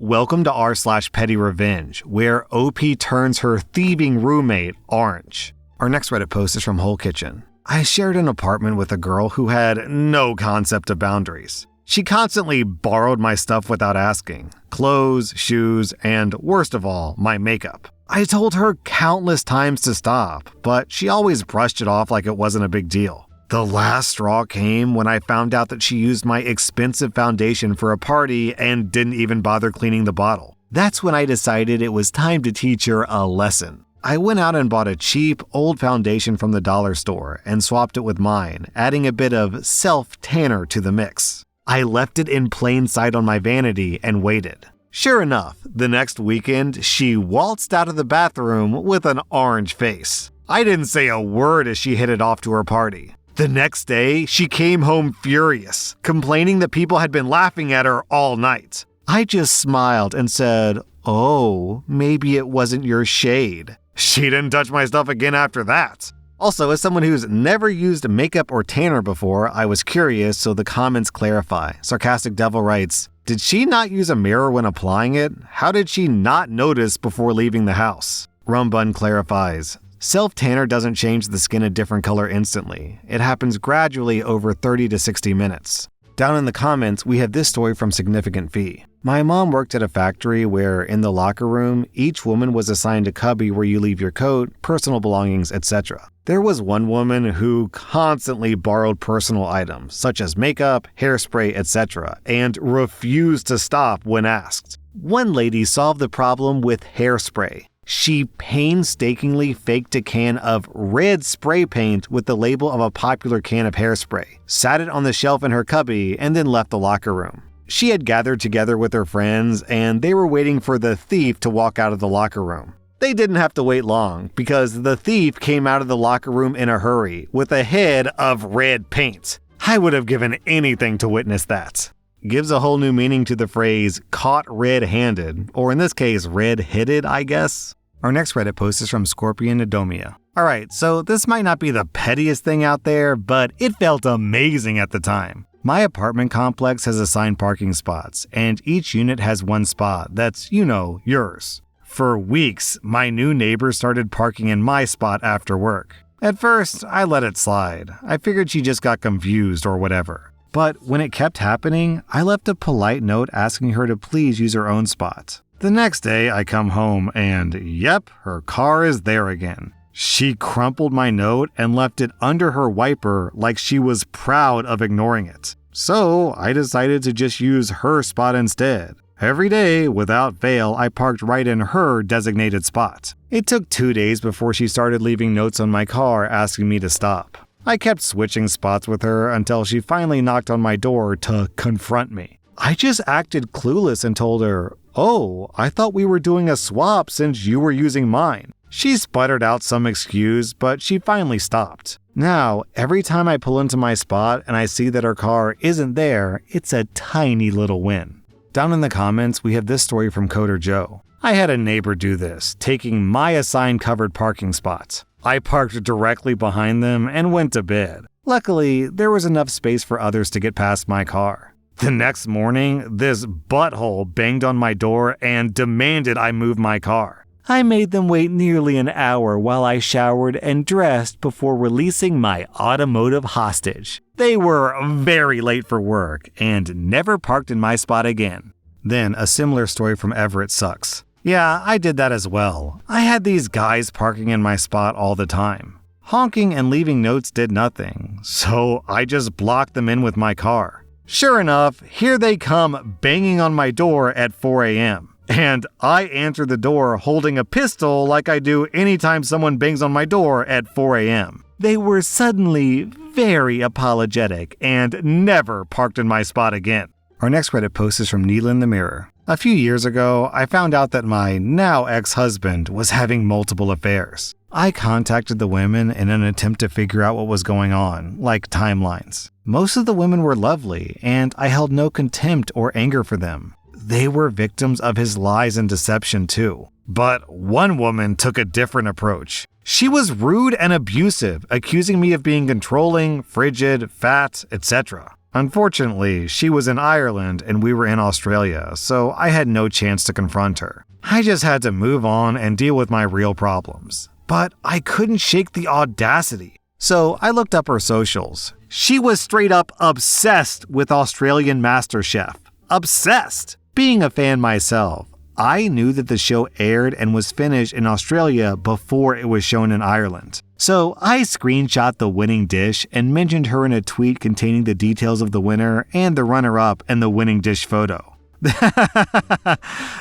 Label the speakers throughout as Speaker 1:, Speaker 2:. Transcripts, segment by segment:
Speaker 1: Welcome to r/slash Pettyrevenge, where OP turns her thieving roommate orange. Our next Reddit post is from Whole Kitchen. I shared an apartment with a girl who had no concept of boundaries. She constantly borrowed my stuff without asking. Clothes, shoes, and worst of all, my makeup. I told her countless times to stop, but she always brushed it off like it wasn't a big deal. The last straw came when I found out that she used my expensive foundation for a party and didn't even bother cleaning the bottle. That's when I decided it was time to teach her a lesson. I went out and bought a cheap, old foundation from the dollar store and swapped it with mine, adding a bit of self-tanner to the mix. I left it in plain sight on my vanity and waited. Sure enough, the next weekend, she waltzed out of the bathroom with an orange face. I didn't say a word as she headed off to her party. The next day, she came home furious, complaining that people had been laughing at her all night. I just smiled and said, "Oh, maybe it wasn't your shade." She didn't touch my stuff again after that. Also, as someone who's never used makeup or tanner before, I was curious, so the comments clarify. Sarcastic Devil writes, "Did she not use a mirror when applying it? How did she not notice before leaving the house?" Rumbun clarifies, "Self-tanner doesn't change the skin a different color instantly. It happens gradually over 30 to 60 minutes. Down in the comments, we have this story from Significant Fee. My mom worked at a factory where, in the locker room, each woman was assigned a cubby where you leave your coat, personal belongings, etc. There was one woman who constantly borrowed personal items, such as makeup, hairspray, etc., and refused to stop when asked. One lady solved the problem with hairspray. She painstakingly faked a can of red spray paint with the label of a popular can of hairspray, sat it on the shelf in her cubby, and then left the locker room. She had gathered together with her friends, and they were waiting for the thief to walk out of the locker room. They didn't have to wait long, because the thief came out of the locker room in a hurry with a head of red paint. I would have given anything to witness that. Gives a whole new meaning to the phrase caught red-handed, or in this case, red-headed, I guess. Our next Reddit post is from Scorpion Adomia. Alright, so this might not be the pettiest thing out there, but it felt amazing at the time. My apartment complex has assigned parking spots, and each unit has one spot that's, yours. For weeks, my new neighbor started parking in my spot after work. At first, I let it slide. I figured she just got confused or whatever. But when it kept happening, I left a polite note asking her to please use her own spot. The next day, I come home and, yep, her car is there again. She crumpled my note and left it under her wiper like she was proud of ignoring it. So I decided to just use her spot instead. Every day, without fail, I parked right in her designated spot. It took 2 days before she started leaving notes on my car asking me to stop. I kept switching spots with her until she finally knocked on my door to confront me. I just acted clueless and told her, "Oh, I thought we were doing a swap since you were using mine." She sputtered out some excuse, but she finally stopped. Now, every time I pull into my spot and I see that her car isn't there, it's a tiny little win. Down in the comments, we have this story from Coder Joe. I had a neighbor do this, taking my assigned covered parking spots. I parked directly behind them and went to bed. Luckily, there was enough space for others to get past my car. The next morning, this butthole banged on my door and demanded I move my car. I made them wait nearly an hour while I showered and dressed before releasing my automotive hostage. They were very late for work and never parked in my spot again. Then a similar story from Everett Sucks. Yeah, I did that as well. I had these guys parking in my spot all the time. Honking and leaving notes did nothing, so I just blocked them in with my car. Sure enough, here they come banging on my door at 4 a.m. And I answer the door holding a pistol like I do anytime someone bangs on my door at 4 a.m. They were suddenly very apologetic and never parked in my spot again. Our next Reddit post is from Neela in the Mirror. A few years ago, I found out that my now ex-husband was having multiple affairs. I contacted the women in an attempt to figure out what was going on, like timelines. Most of the women were lovely, and I held no contempt or anger for them. They were victims of his lies and deception too. But one woman took a different approach. She was rude and abusive, accusing me of being controlling, frigid, fat, etc. Unfortunately, she was in Ireland and we were in Australia, so I had no chance to confront her. I just had to move on and deal with my real problems. But I couldn't shake the audacity. So I looked up her socials. She was straight up obsessed with Australian MasterChef. Obsessed! Being a fan myself, I knew that the show aired and was finished in Australia before it was shown in Ireland. So I screenshot the winning dish and mentioned her in a tweet containing the details of the winner and the runner-up and the winning dish photo.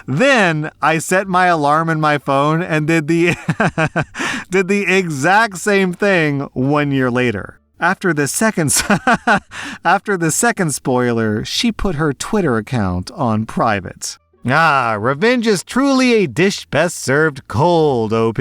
Speaker 1: Then I set my alarm in my phone and did the exact same thing 1 year later. After the second spoiler, she put her Twitter account on private. Revenge is truly a dish best served cold, OP.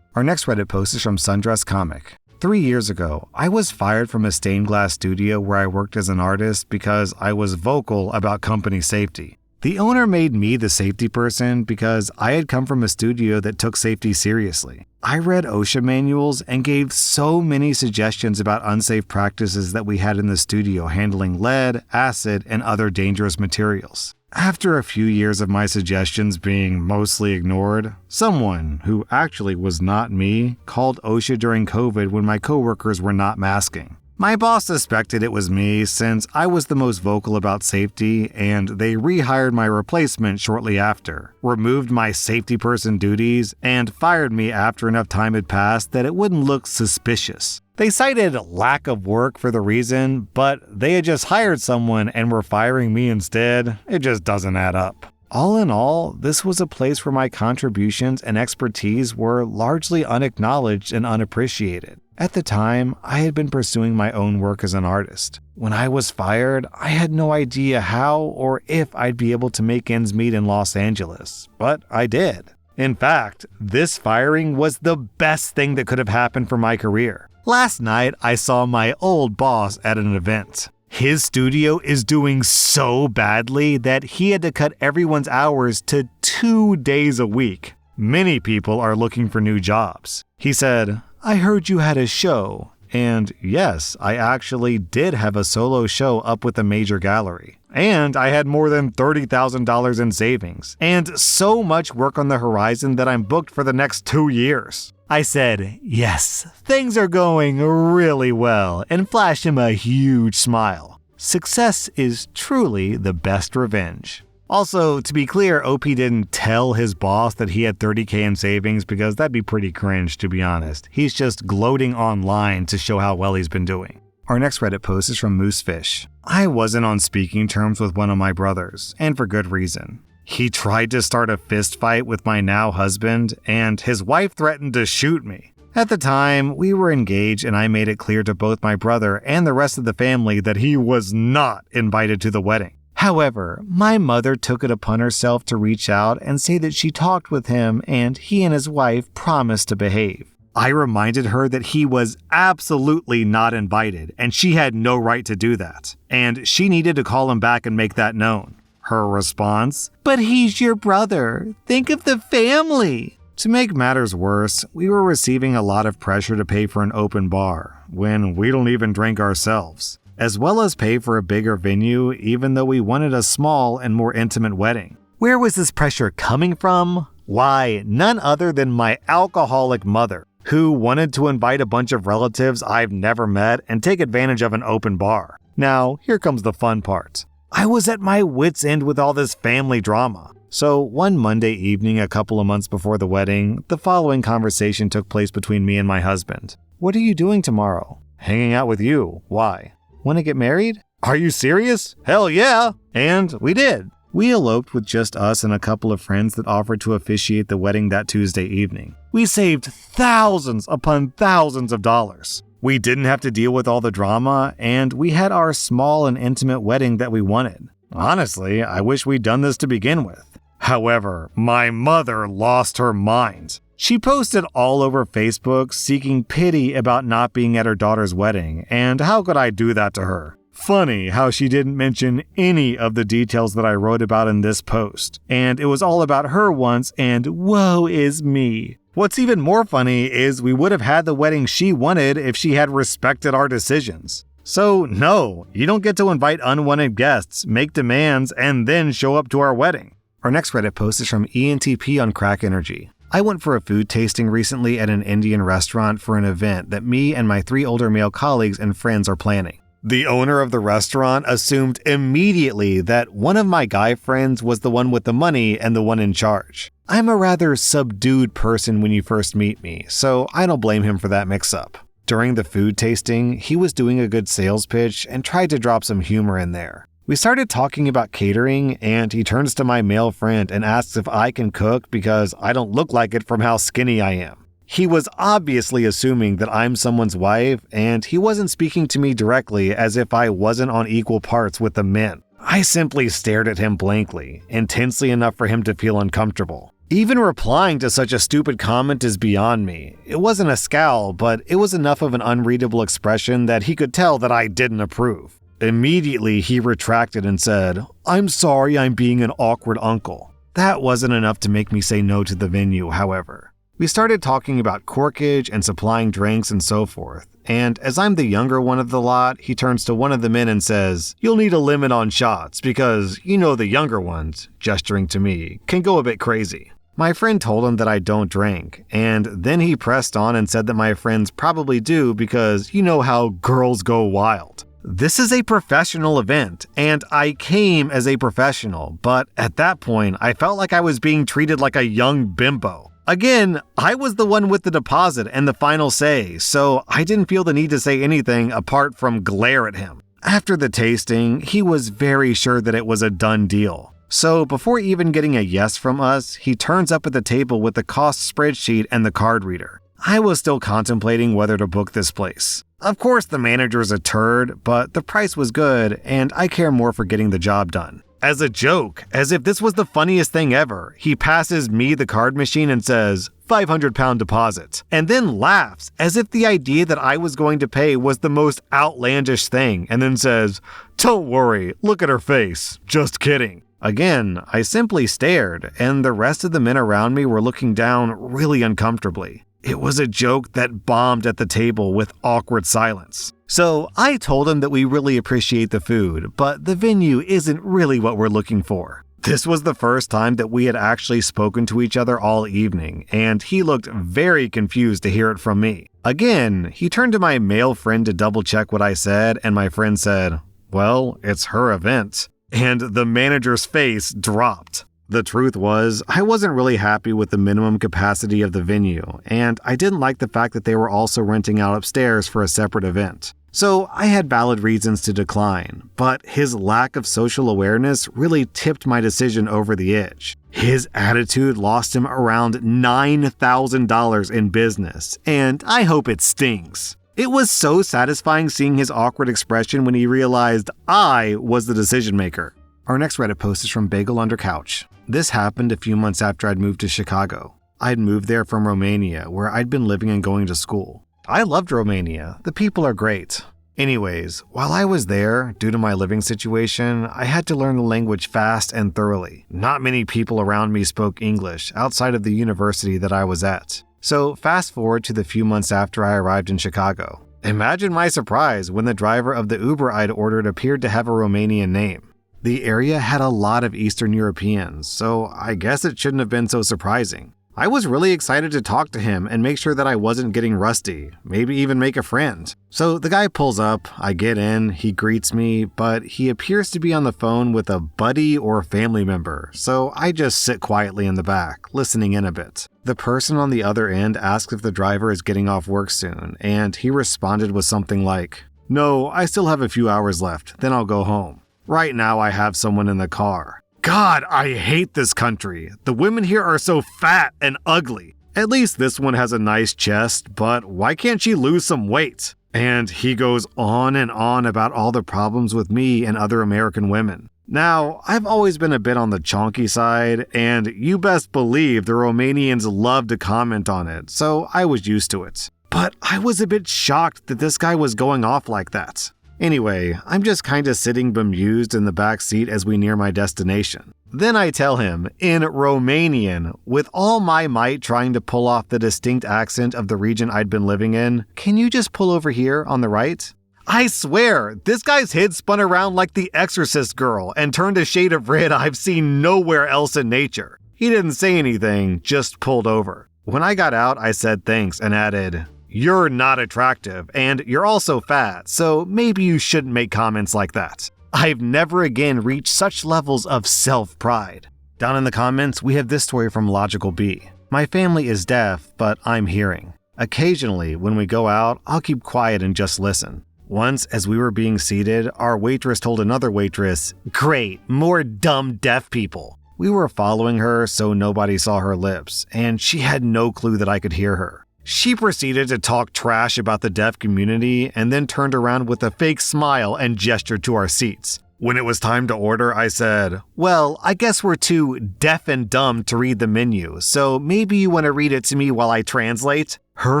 Speaker 1: Our next Reddit post is from Sundress Comic. 3 years ago, I was fired from a stained glass studio where I worked as an artist because I was vocal about company safety. The owner made me the safety person because I had come from a studio that took safety seriously. I read OSHA manuals and gave so many suggestions about unsafe practices that we had in the studio handling lead, acid, and other dangerous materials. After a few years of my suggestions being mostly ignored, someone, who actually was not me, called OSHA during COVID when my coworkers were not masking. My boss suspected it was me since I was the most vocal about safety, and they rehired my replacement shortly after, removed my safety person duties, and fired me after enough time had passed that it wouldn't look suspicious. They cited lack of work for the reason, but they had just hired someone and were firing me instead. It just doesn't add up. All in all, this was a place where my contributions and expertise were largely unacknowledged and unappreciated. At the time, I had been pursuing my own work as an artist. When I was fired, I had no idea how or if I'd be able to make ends meet in Los Angeles, but I did. In fact, this firing was the best thing that could have happened for my career. Last night, I saw my old boss at an event. His studio is doing so badly that he had to cut everyone's hours to 2 days a week. Many people are looking for new jobs. He said, "I heard you had a show." And yes, I actually did have a solo show up with a major gallery. And I had more than $30,000 in savings, and so much work on the horizon that I'm booked for the next 2 years. I said, yes, things are going really well, and flashed him a huge smile. Success is truly the best revenge. Also, to be clear, OP didn't tell his boss that he had $30K in savings because that'd be pretty cringe, to be honest. He's just gloating online to show how well he's been doing. Our next Reddit post is from Moosefish. I wasn't on speaking terms with one of my brothers, and for good reason. He tried to start a fist fight with my now husband, and his wife threatened to shoot me. At the time, we were engaged, and I made it clear to both my brother and the rest of the family that he was not invited to the wedding. However, my mother took it upon herself to reach out and say that she talked with him and he and his wife promised to behave. I reminded her that he was absolutely not invited and she had no right to do that, and she needed to call him back and make that known. Her response, "But he's your brother. Think of the family." To make matters worse, we were receiving a lot of pressure to pay for an open bar when we don't even drink ourselves, as well as pay for a bigger venue even though we wanted a small and more intimate wedding. Where was this pressure coming from? Why, none other than my alcoholic mother, who wanted to invite a bunch of relatives I've never met and take advantage of an open bar. Now, here comes the fun part. I was at my wit's end with all this family drama. So one Monday evening a couple of months before the wedding, the following conversation took place between me and my husband. "What are you doing tomorrow?" "Hanging out with you." "Why?" "Want to get married?" "Are you serious?" "Hell yeah!" And we did. We eloped with just us and a couple of friends that offered to officiate the wedding that Tuesday evening. We saved thousands upon thousands of dollars. We didn't have to deal with all the drama, and we had our small and intimate wedding that we wanted. Honestly, I wish we'd done this to begin with. However, my mother lost her mind. She posted all over Facebook seeking pity about not being at her daughter's wedding, and how could I do that to her? Funny how she didn't mention any of the details that I wrote about in this post, and it was all about her once and woe is me. What's even more funny is we would have had the wedding she wanted if she had respected our decisions. So no, you don't get to invite unwanted guests, make demands, and then show up to our wedding. Our next Reddit post is from ENTP on Crack Energy. I went for a food tasting recently at an Indian restaurant for an event that me and my 3 older male colleagues and friends are planning. The owner of the restaurant assumed immediately that one of my guy friends was the one with the money and the one in charge. I'm a rather subdued person when you first meet me, so I don't blame him for that mix-up. During the food tasting, he was doing a good sales pitch and tried to drop some humor in there. We started talking about catering, and he turns to my male friend and asks if I can cook because I don't look like it from how skinny I am. He was obviously assuming that I'm someone's wife, and he wasn't speaking to me directly as if I wasn't on equal parts with the men. I simply stared at him blankly, intensely enough for him to feel uncomfortable. Even replying to such a stupid comment is beyond me. It wasn't a scowl, but it was enough of an unreadable expression that he could tell that I didn't approve. Immediately, he retracted and said, "I'm sorry I'm being an awkward uncle." That wasn't enough to make me say no to the venue, however. We started talking about corkage and supplying drinks and so forth, and as I'm the younger one of the lot, he turns to one of the men and says, "You'll need a limit on shots because, the younger ones," gesturing to me, "can go a bit crazy." My friend told him that I don't drink, and then he pressed on and said that my friends probably do because you know how girls go wild. This is a professional event, and I came as a professional, but at that point, I felt like I was being treated like a young bimbo. Again, I was the one with the deposit and the final say, so I didn't feel the need to say anything apart from glare at him. After the tasting, he was very sure that it was a done deal. So before even getting a yes from us, he turns up at the table with the cost spreadsheet and the card reader. I was still contemplating whether to book this place. Of course, the manager's a turd, but the price was good, and I care more for getting the job done. As a joke, as if this was the funniest thing ever, he passes me the card machine and says, £500 deposit, and then laughs as if the idea that I was going to pay was the most outlandish thing, and then says, "Don't worry, look at her face, just kidding." Again, I simply stared, and the rest of the men around me were looking down really uncomfortably. It was a joke that bombed at the table with awkward silence. So I told him that we really appreciate the food, but the venue isn't really what we're looking for. This was the first time that we had actually spoken to each other all evening, and he looked very confused to hear it from me. Again, he turned to my male friend to double check what I said, and my friend said, "Well, it's her event." And the manager's face dropped. The truth was, I wasn't really happy with the minimum capacity of the venue, and I didn't like the fact that they were also renting out upstairs for a separate event. So I had valid reasons to decline, but his lack of social awareness really tipped my decision over the edge. His attitude lost him around $9,000 in business, and I hope it stings. It was so satisfying seeing his awkward expression when he realized I was the decision maker. Our next Reddit post is from Bagel Under Couch. This happened a few months after I'd moved to Chicago. I'd moved there from Romania, where I'd been living and going to school. I loved Romania. The people are great. Anyways, while I was there, due to my living situation, I had to learn the language fast and thoroughly. Not many people around me spoke English outside of the university that I was at. So fast forward to the few months after I arrived in Chicago. Imagine my surprise when the driver of the Uber I'd ordered appeared to have a Romanian name. The area had a lot of Eastern Europeans, so I guess it shouldn't have been so surprising. I was really excited to talk to him and make sure that I wasn't getting rusty, maybe even make a friend. So the guy pulls up, I get in, he greets me, but he appears to be on the phone with a buddy or family member, so I just sit quietly in the back, listening in a bit. The person on the other end asks if the driver is getting off work soon, and he responded with something like, "No, I still have a few hours left, then I'll go home. Right now I have someone in the car." God, I hate this country. The women here are so fat and ugly. At least this one has a nice chest, but why can't she lose some weight? And he goes on and on about all the problems with me and other American women. Now, I've always been a bit on the chonky side, and you best believe the Romanians love to comment on it, so I was used to it. But I was a bit shocked that this guy was going off like that. Anyway, I'm just kinda sitting bemused in the back seat as we near my destination. Then I tell him, in Romanian, with all my might trying to pull off the distinct accent of the region I'd been living in, "Can you just pull over here on the right?" I swear, this guy's head spun around like the Exorcist girl and turned a shade of red I've seen nowhere else in nature. He didn't say anything, just pulled over. When I got out, I said thanks and added, "You're not attractive, and you're also fat, so maybe you shouldn't make comments like that." I've never again reached such levels of self-pride. Down in the comments, we have this story from Logical B. My family is deaf, but I'm hearing. Occasionally, when we go out, I'll keep quiet and just listen. Once, as we were being seated, our waitress told another waitress, "Great, more dumb deaf people." We were following her so nobody saw her lips, and she had no clue that I could hear her. She proceeded to talk trash about the deaf community and then turned around with a fake smile and gestured to our seats. When it was time to order, I said, "Well, I guess we're too deaf and dumb to read the menu, so maybe you want to read it to me while I translate?" Her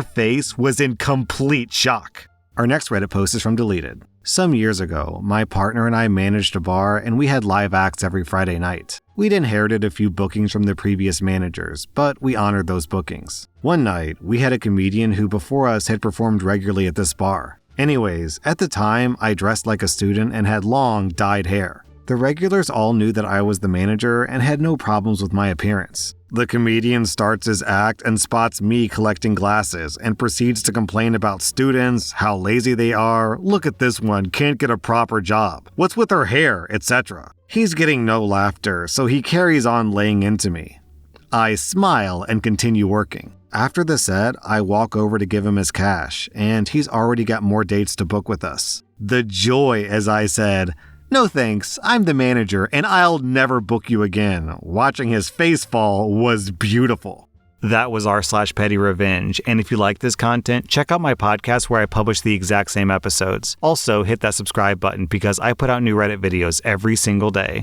Speaker 1: face was in complete shock. Our next Reddit post is from Deleted. Some years ago, my partner and I managed a bar and we had live acts every Friday night. We'd inherited a few bookings from the previous managers, but we honored those bookings. One night, we had a comedian who before us had performed regularly at this bar. Anyways, at the time, I dressed like a student and had long, dyed hair. The regulars all knew that I was the manager and had no problems with my appearance. The comedian starts his act and spots me collecting glasses and proceeds to complain about students, how lazy they are, look at this one, can't get a proper job, what's with her hair, etc. He's getting no laughter, so he carries on laying into me. I smile and continue working. After the set, I walk over to give him his cash, and he's already got more dates to book with us. The joy as I said, "No thanks, I'm the manager and I'll never book you again," watching his face fall was beautiful. That was rSlash and if you like this content, check out my podcast where I publish the exact same episodes. Also, hit that subscribe button because I put out new Reddit videos every single day.